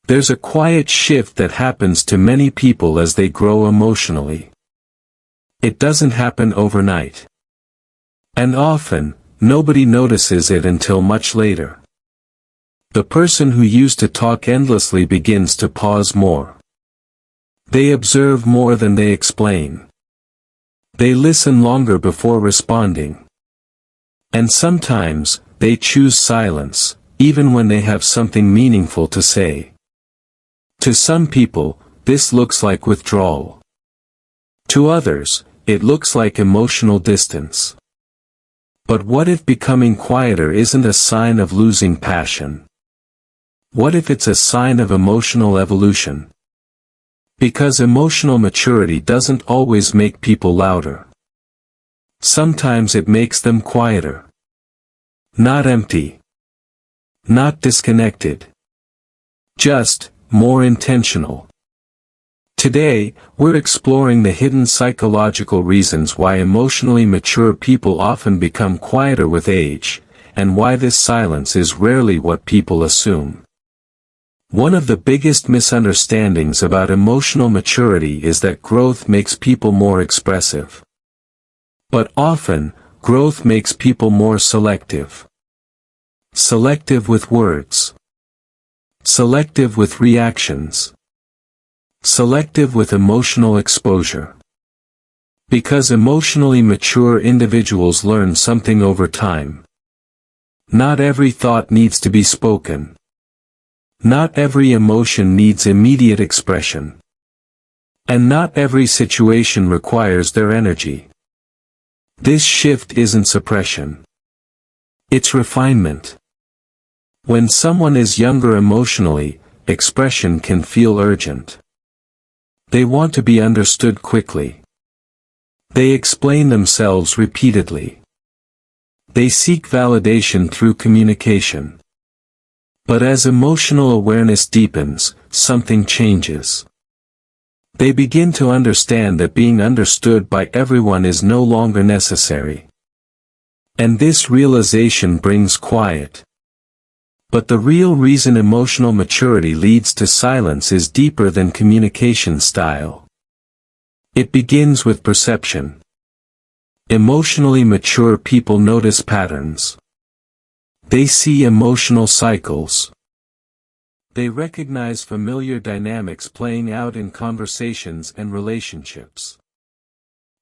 There's a quiet shift that happens to many people as they grow emotionally. It doesn't happen overnight. And often, nobody notices it until much later. The person who used to talk endlessly begins to pause more. They observe more than they explain. They listen longer before responding. And sometimes, they choose silence, even when they have something meaningful to say. To some people, this looks like withdrawal. To others, it looks like emotional distance. But what if becoming quieter isn't a sign of losing passion? What if it's a sign of emotional evolution? Because emotional maturity doesn't always make people louder. Sometimes it makes them quieter. Not empty. Not disconnected. Just more intentional. Today, we're exploring the hidden psychological reasons why emotionally mature people often become quieter with age, and why this silence is rarely what people assume. One of the biggest misunderstandings about emotional maturity is that growth makes people more expressive. But often, growth makes people more selective. Selective with words. Selective with reactions. Selective with emotional exposure. Because emotionally mature individuals learn something over time. Not every thought needs to be spoken. Not every emotion needs immediate expression. And not every situation requires their energy. This shift isn't suppression. It's refinement. When someone is younger emotionally, expression can feel urgent. They want to be understood quickly. They explain themselves repeatedly. They seek validation through communication. But as emotional awareness deepens, something changes. They begin to understand that being understood by everyone is no longer necessary. And this realization brings quiet. But the real reason emotional maturity leads to silence is deeper than communication style. It begins with perception. Emotionally mature people notice patterns. They see emotional cycles. They recognize familiar dynamics playing out in conversations and relationships.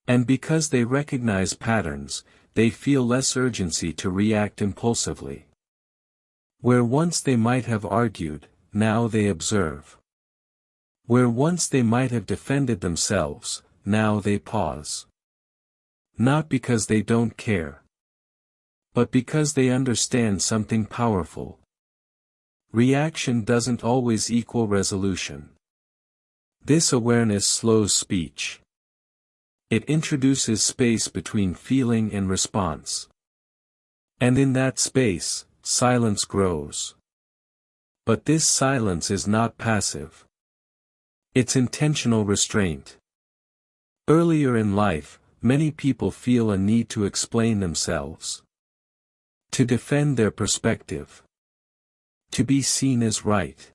And because they recognize patterns, they feel less urgency to react impulsively. Where once they might have argued, now they observe. Where once they might have defended themselves, now they pause. Not because they don't care, but because they understand something powerful. Reaction doesn't always equal resolution. This awareness slows speech. It introduces space between feeling and response. And in that space, silence grows. But this silence is not passive. It's intentional restraint. Earlier in life, many people feel a need to explain themselves. To defend their perspective. To be seen as right.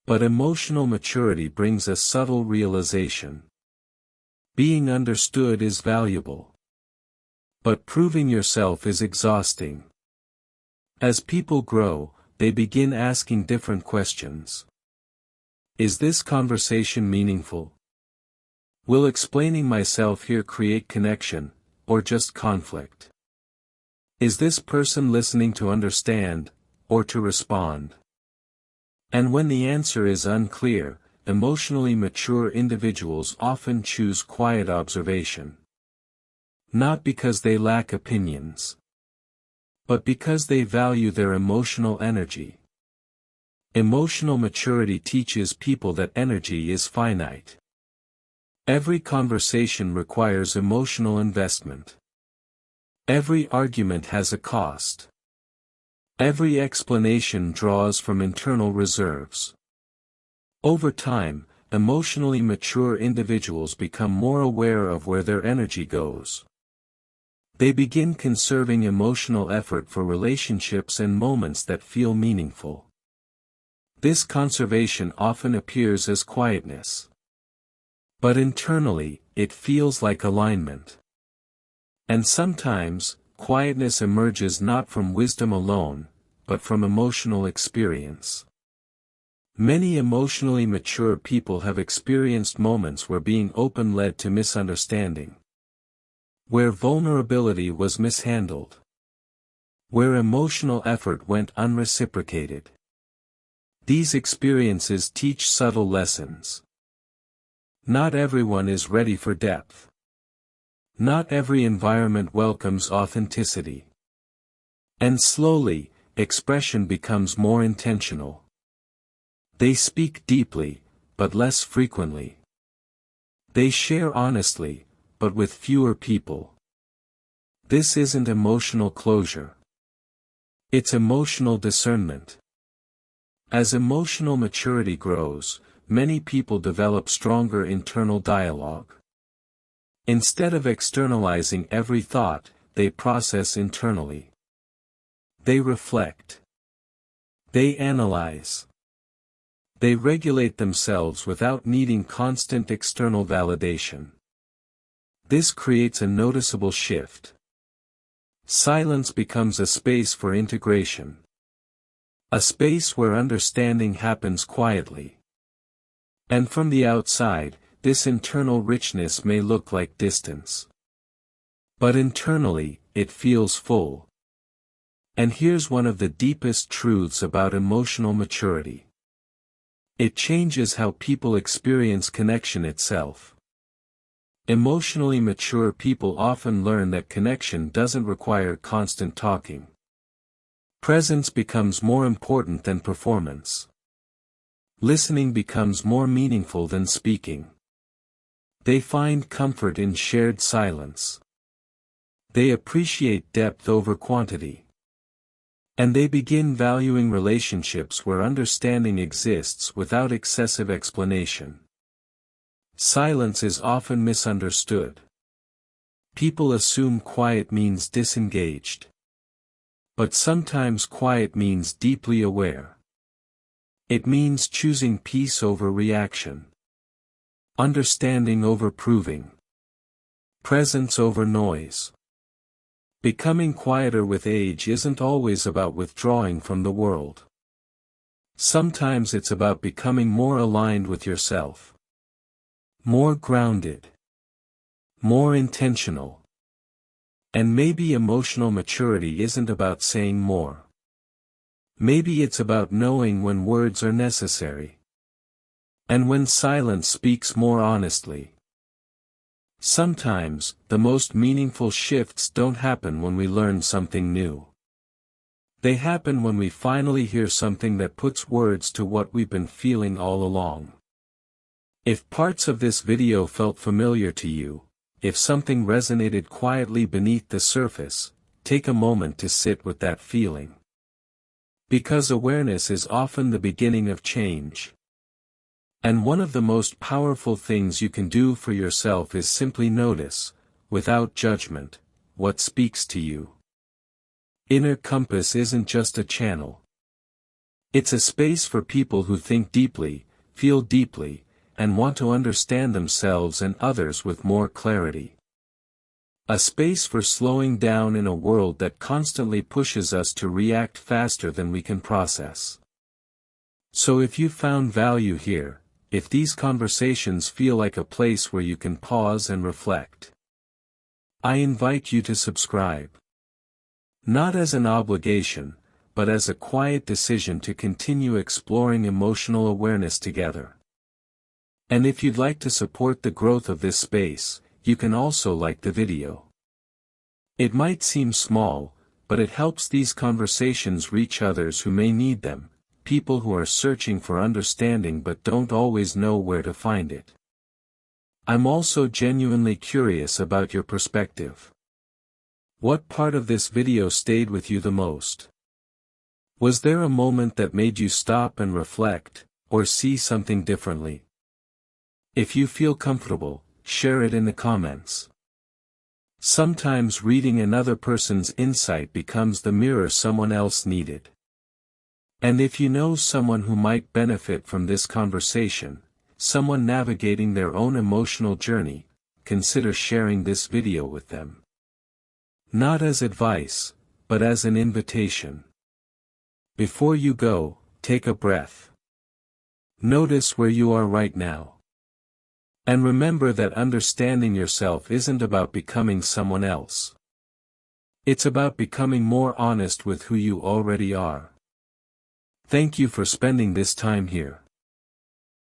But emotional maturity brings a subtle realization. Being understood is valuable. But proving yourself is exhausting. As people grow, they begin asking different questions. Is this conversation meaningful? Will explaining myself here create connection, or just conflict? Is this person listening to understand, or to respond? And when the answer is unclear, emotionally mature individuals often choose quiet observation. Not because they lack opinions, but because they value their emotional energy. Emotional maturity teaches people that energy is finite. Every conversation requires emotional investment. Every argument has a cost. Every explanation draws from internal reserves. Over time, emotionally mature individuals become more aware of where their energy goes. They begin conserving emotional effort for relationships and moments that feel meaningful. This conservation often appears as quietness. But internally, it feels like alignment. And sometimes, quietness emerges not from wisdom alone, but from emotional experience. Many emotionally mature people have experienced moments where being open led to misunderstanding. Where vulnerability was mishandled. Where emotional effort went unreciprocated. These experiences teach subtle lessons. Not everyone is ready for depth. Not every environment welcomes authenticity. And slowly, expression becomes more intentional. They speak deeply, but less frequently. They share honestly, but with fewer people. This isn't emotional closure. It's emotional discernment. As emotional maturity grows, many people develop stronger internal dialogue. Instead of externalizing every thought, they process internally. They reflect. They analyze. They regulate themselves without needing constant external validation. This creates a noticeable shift. Silence becomes a space for integration. A space where understanding happens quietly. And from the outside, this internal richness may look like distance. But internally, it feels full. And here's one of the deepest truths about emotional maturity. It changes how people experience connection itself. Emotionally mature people often learn that connection doesn't require constant talking. Presence becomes more important than performance. Listening becomes more meaningful than speaking. They find comfort in shared silence. They appreciate depth over quantity. And they begin valuing relationships where understanding exists without excessive explanation. Silence is often misunderstood. People assume quiet means disengaged. But sometimes quiet means deeply aware. It means choosing peace over reaction. Understanding over proving. Presence over noise. Becoming quieter with age isn't always about withdrawing from the world. Sometimes it's about becoming more aligned with yourself. More grounded. More intentional. And maybe emotional maturity isn't about saying more. Maybe it's about knowing when words are necessary. And when silence speaks more honestly. Sometimes, the most meaningful shifts don't happen when we learn something new. They happen when we finally hear something that puts words to what we've been feeling all along. If parts of this video felt familiar to you, if something resonated quietly beneath the surface, take a moment to sit with that feeling. Because awareness is often the beginning of change. And one of the most powerful things you can do for yourself is simply notice, without judgment, what speaks to you. Inner compass isn't just a channel. It's a space for people who think deeply, feel deeply, and want to understand themselves and others with more clarity. A space for slowing down in a world that constantly pushes us to react faster than we can process. So if you found value here, if these conversations feel like a place where you can pause and reflect, I invite you to subscribe. Not as an obligation, but as a quiet decision to continue exploring emotional awareness together. And if you'd like to support the growth of this space, you can also like the video. It might seem small, but it helps these conversations reach others who may need them, people who are searching for understanding but don't always know where to find it. I'm also genuinely curious about your perspective. What part of this video stayed with you the most? Was there a moment that made you stop and reflect, or see something differently? If you feel comfortable, share it in the comments. Sometimes reading another person's insight becomes the mirror someone else needed. And if you know someone who might benefit from this conversation, someone navigating their own emotional journey, consider sharing this video with them. Not as advice, but as an invitation. Before you go, take a breath. Notice where you are right now. And remember that understanding yourself isn't about becoming someone else. It's about becoming more honest with who you already are. Thank you for spending this time here.